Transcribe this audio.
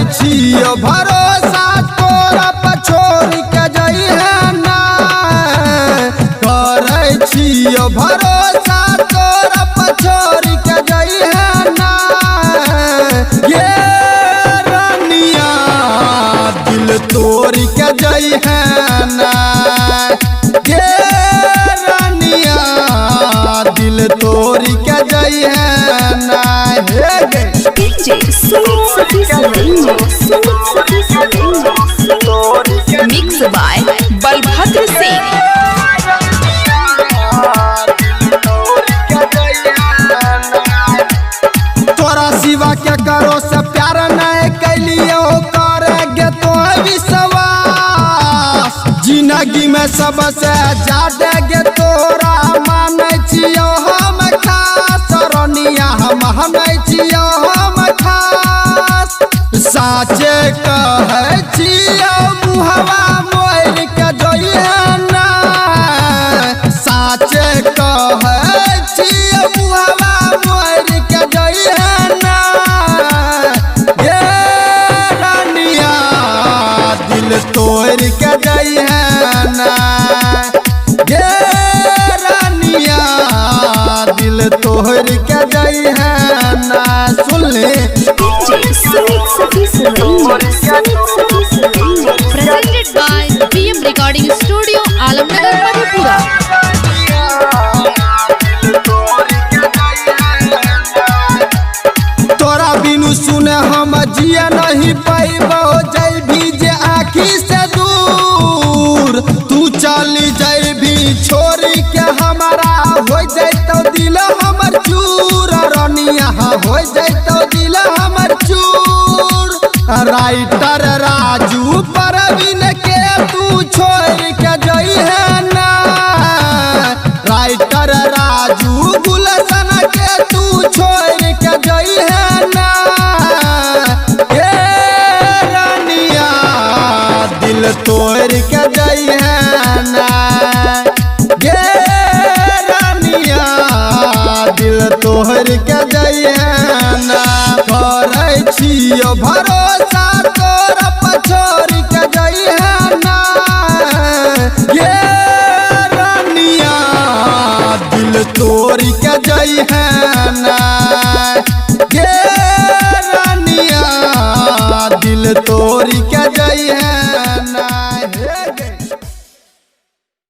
छियो भरोसा तोरा पछोड़ के जई है ना, करे छियो भरोसा तोरा पछोड़ के जई है ना। ये रानिया दिल तोड़ के जई है ना, ये रानिया दिल तोड़ के जई है ना। Mix by Balbhadra Singh. तोरा सिवा के करो से प्यार नहीं कैलियो, करेगे तो विश्वास जिंदगी में सबसे ज्यादा गे तोरा माने छियो हम खास। रनिया हम छियो हम खास, साचे कहे छियो मुहवा मोर के जई है ना, साचे कहे छियो मुहवा मोर के जई है ना। ये रानिया दिल तोड़ के जई है ना, ये रानिया दिल तोड़ के जई है ना। सुन ले presented by PM Recording Studio, Alamnagar, Madhepura। तोरा बिनु सुने हम जिया नहीं पाइबो, जई भी जे आँखी से दूर तू चली जई भी छोड़ के हमारा हो जैतो दिल हमर चूर। रनिया हो जैतो दिल हमर चूर। राइटर राजू परवीन के तू छोड़ के जई है ना, राइटर राजू गुलशन के तू छोड़ के जई है ना। ये रानिया दिल तोड़ के जई है ना, ये रानिया दिल तोड़ के जई है ना। करे छियो भरोसा तोरा पछोड़ के जई है ना, ये रानिया दिल तोड़ के जई है ना, ये रानिया दिल तोड़ के जई है